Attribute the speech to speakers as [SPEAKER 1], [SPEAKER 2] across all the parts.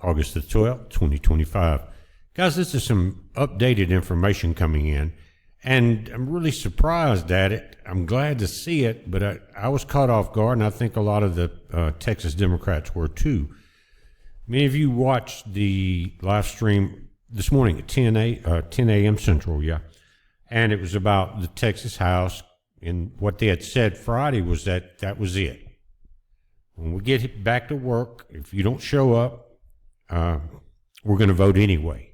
[SPEAKER 1] August the 12th, 2025. Guys, this is some updated information coming in, and I'm really surprised at it. I'm glad to see it, but I was caught off guard, and I think a lot of the Texas Democrats were too. Many of you watched the live stream this morning at 10 a.m. Central, and it was about the Texas House, and what they had said Friday was that was it. When we get back to work, if you don't show up, we're going to vote anyway.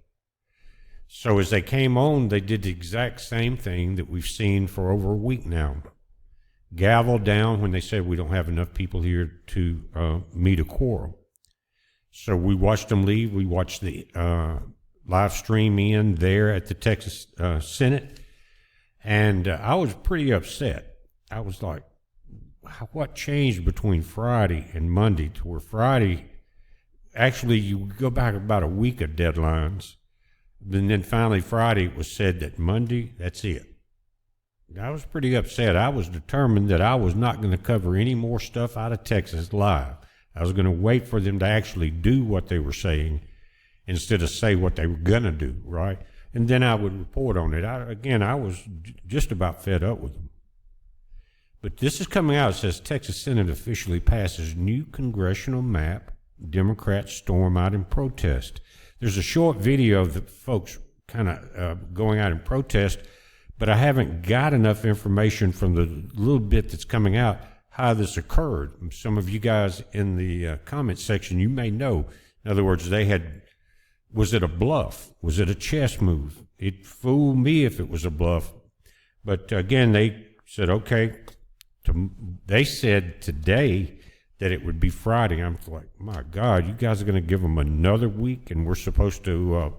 [SPEAKER 1] So as they came on, they did the exact same thing that we've seen for over a week now. Gavel down when they said we don't have enough people here to meet a quorum. So we watched them leave. We watched the live stream in there at the Texas Senate, and I was pretty upset. I was like, what changed between Friday and Monday to where Friday, actually you go back about a week of deadlines, and then finally Friday it was said that Monday, that's it. I was pretty upset. I was determined that I was not going to cover any more stuff out of Texas live. I was going to wait for them to actually do what they were saying instead of say what they were going to do, right? And then I would report on it. I was just about fed up with them. But this is coming out. It says Texas Senate officially passes new congressional map. Democrats storm out in protest. There's a short video of the folks kind of going out in protest, but I haven't got enough information from the little bit that's coming out how this occurred. Some of you guys in the comment section, you may know. In other words, was it a bluff? Was it a chess move? It fooled me if it was a bluff. But again, they said, okay. They said today that it would be Friday. I'm like, my God, you guys are going to give them another week, and we're supposed to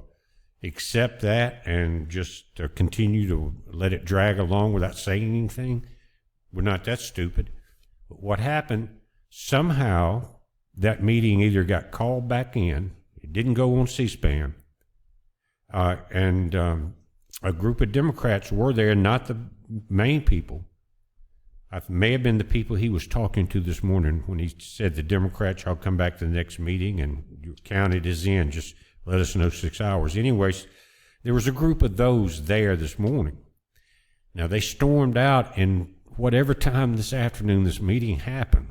[SPEAKER 1] accept that and just continue to let it drag along without saying anything? We're not that stupid. But what happened, somehow that meeting either got called back in, it didn't go on C-SPAN, and a group of Democrats were there, not the main people. It may have been the people he was talking to this morning when he said the Democrats, y'all come back to the next meeting and your count it is in. Just let us know 6 hours. Anyways, there was a group of those there this morning. Now, they stormed out in whatever time this afternoon this meeting happened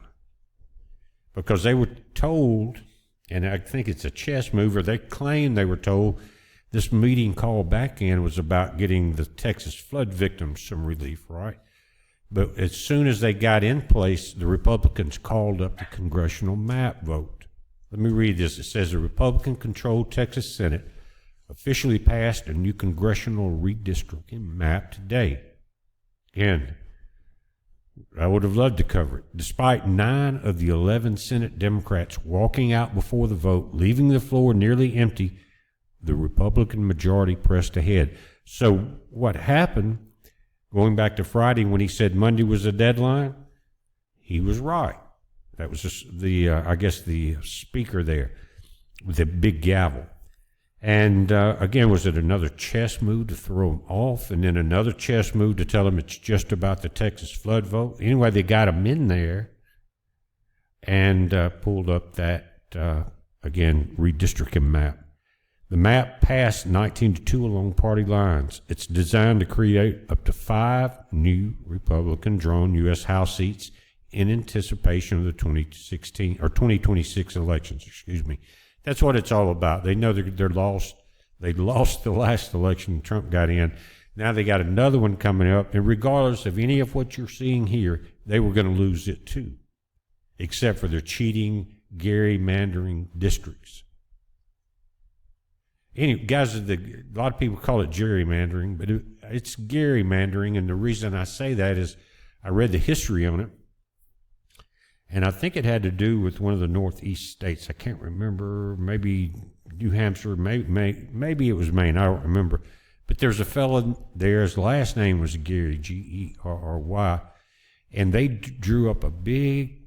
[SPEAKER 1] because they were told, and I think it's a chess move, or they claim they were told this meeting called back in was about getting the Texas flood victims some relief, right? But as soon as they got in place, the Republicans called up the congressional map vote. Let me read this. It says the Republican-controlled Texas Senate officially passed a new congressional redistricting map today. Again, I would have loved to cover it. Despite 9 of the 11 Senate Democrats walking out before the vote, leaving the floor nearly empty, the Republican majority pressed ahead. So what happened, going back to Friday when he said Monday was the deadline, he was right. That was just the speaker there with the big gavel. And again, was it another chess move to throw him off, and then another chess move to tell him it's just about the Texas flood vote? Anyway, they got him in there and pulled up that, again, redistricting map. The map passed 19-2 along party lines. It's designed to create up to 5 new Republican-drawn U.S. House seats in anticipation of the 2026 elections. That's what it's all about. They know they're lost. They lost the last election. Trump got in. Now they got another one coming up. And regardless of any of what you're seeing here, they were going to lose it too, except for their cheating, gerrymandering districts. Anyway, guys, a lot of people call it gerrymandering, but it's gerrymandering. And the reason I say that is I read the history on it. And I think it had to do with one of the Northeast states. I can't remember, maybe New Hampshire, maybe it was Maine, I don't remember. But there's a fellow there, his last name was Gerry, Gerry, and they drew up a big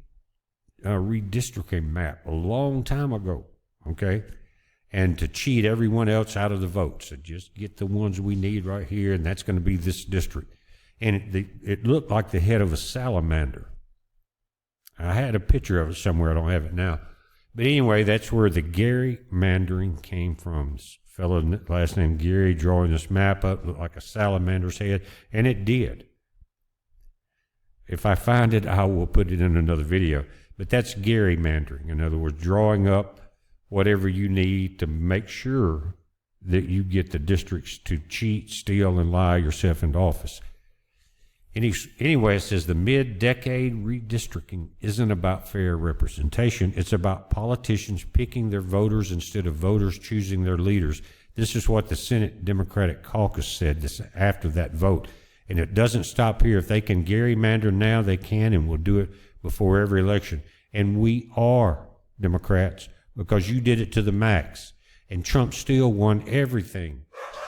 [SPEAKER 1] redistricting map a long time ago, okay? And to cheat everyone else out of the votes. So just get the ones we need right here, and that's going to be this district. And it looked like the head of a salamander. I had a picture of it somewhere. I don't have it now. But anyway, that's where the gerrymandering came from. This fellow, last name Gary, drawing this map up, looked like a salamander's head, and it did. If I find it, I will put it in another video. But that's gerrymandering. In other words, drawing up whatever you need to make sure that you get the districts to cheat, steal, and lie yourself into office. Anyway, it says the mid-decade redistricting isn't about fair representation. It's about politicians picking their voters instead of voters choosing their leaders. This is what the Senate Democratic Caucus said after that vote. And it doesn't stop here. If they can gerrymander now, they can, and we'll do it before every election. And we are Democrats because you did it to the max. And Trump still won everything.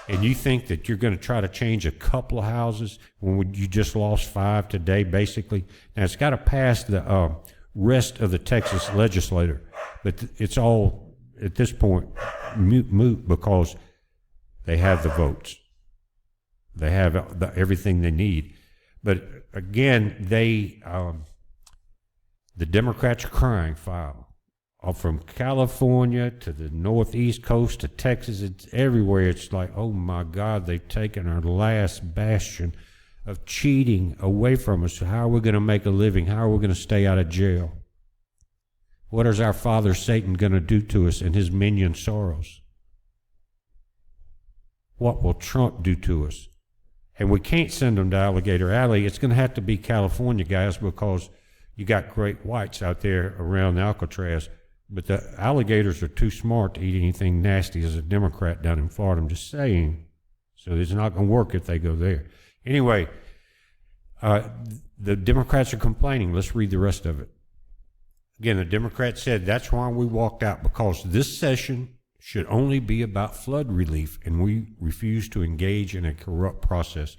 [SPEAKER 1] And you think that you're going to try to change a couple of houses when you just lost 5 today, basically? Now, it's got to pass the rest of the Texas legislature. But it's all, at this point, moot because they have the votes. They have everything they need. But again, the Democrats are crying foul. From California to the northeast coast to Texas, it's everywhere. It's like, oh my God, they've taken our last bastion of cheating away from us. How are we going to make a living? How are we going to stay out of jail? What is our father Satan going to do to us and his minion Soros? What will Trump do to us? And we can't send them to Alligator Alley. It's going to have to be California, guys, because you got great whites out there around Alcatraz. But the alligators are too smart to eat anything nasty as a Democrat down in Florida. I'm just saying. So it's not going to work if they go there. Anyway, the Democrats are complaining. Let's read the rest of it. Again, the Democrats said that's why we walked out, because this session should only be about flood relief, and we refuse to engage in a corrupt process.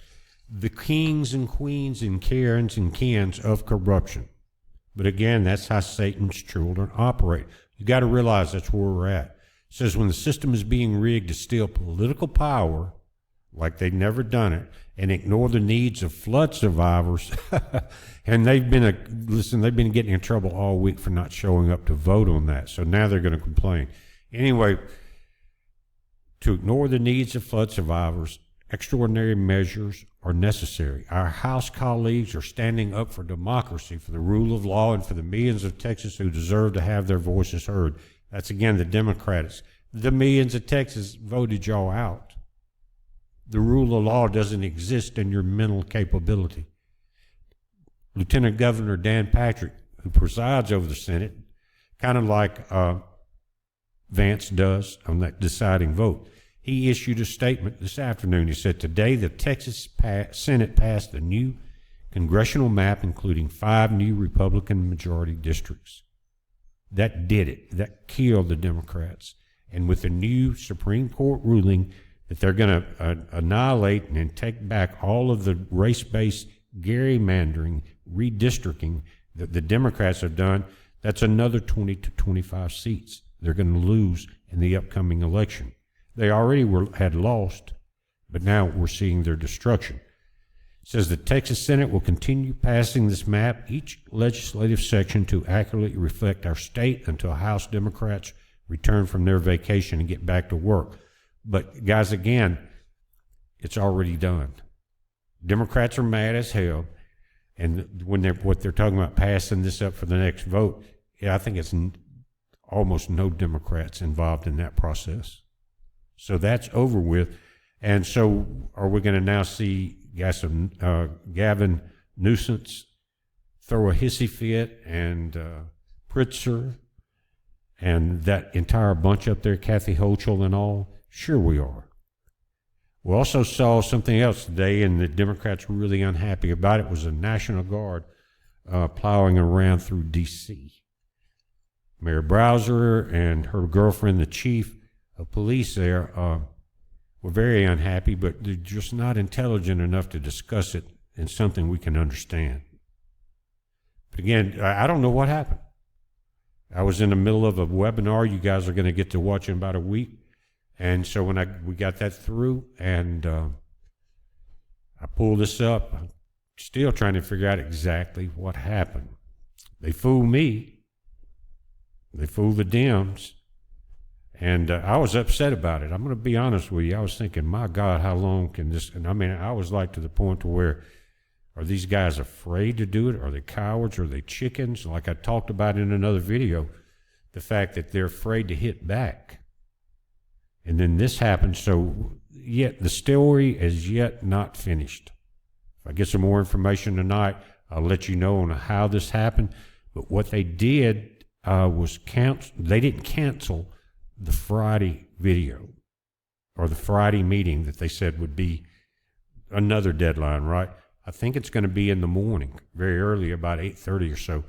[SPEAKER 1] The kings and queens and Karens and Kens of corruption. But again, that's how Satan's children operate. You got to realize that's where we're at. It says when the system is being rigged to steal political power, like they've never done it, and ignore the needs of flood survivors, and they've been getting in trouble all week for not showing up to vote on that. So now they're going to complain. Anyway, to ignore the needs of flood survivors, extraordinary measures are necessary. Our House colleagues are standing up for democracy, for the rule of law, and for the millions of Texans who deserve to have their voices heard. That's, again, the Democrats. The millions of Texans voted y'all out. The rule of law doesn't exist in your mental capability. Lieutenant Governor Dan Patrick, who presides over the Senate, kind of like Vance does on that deciding vote, he issued a statement this afternoon. He said, today the Texas Senate passed a new congressional map including 5 new Republican majority districts. That did it. That killed the Democrats. And with the new Supreme Court ruling that they're going to annihilate and take back all of the race-based gerrymandering, redistricting that the Democrats have done, that's another 20 to 25 seats they're going to lose in the upcoming election. They already had lost, but now we're seeing their destruction. It says the Texas Senate will continue passing this map, each legislative section, to accurately reflect our state until House Democrats return from their vacation and get back to work. But guys, again, it's already done. Democrats are mad as hell, and when what they're talking about passing this up for the next vote, I think it's almost no Democrats involved in that process. So that's over with. And so are we going to now see Gavin Newsom throw a hissy fit, and Pritzker and that entire bunch up there, Kathy Hochul and all? Sure we are. We also saw something else today, and the Democrats were really unhappy about it, was a National Guard plowing around through D.C. Mayor Browser and her girlfriend, the chief of police there, were very unhappy, but they're just not intelligent enough to discuss it in something we can understand. But again, I don't know what happened. I was in the middle of a webinar you guys are going to get to watch in about a week. And so when we got that through, and I pulled this up, I'm still trying to figure out exactly what happened. They fooled me. They fooled the Dems. And I was upset about it. I'm going to be honest with you. I was thinking, my God, how long can this? And I mean, I was like to the point to where, are these guys afraid to do it? Are they cowards? Are they chickens? Like I talked about in another video, the fact that they're afraid to hit back. And then this happened. So yet the story is yet not finished. If I get some more information tonight, I'll let you know on how this happened. But what they did was they didn't cancel the Friday video or the Friday meeting that they said would be another deadline, right? I think it's going to be in the morning, very early, about 8:30 or so.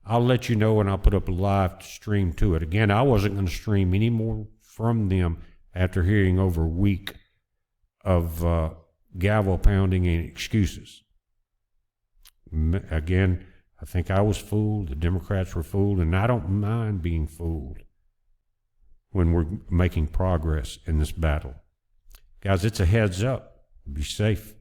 [SPEAKER 1] I'll let you know, and I'll put up a live stream to it. Again, I wasn't going to stream any more from them after hearing over a week of gavel pounding and excuses. Again, I think I was fooled, the Democrats were fooled, and I don't mind being fooled when we're making progress in this battle. Guys, it's a heads up. Be safe.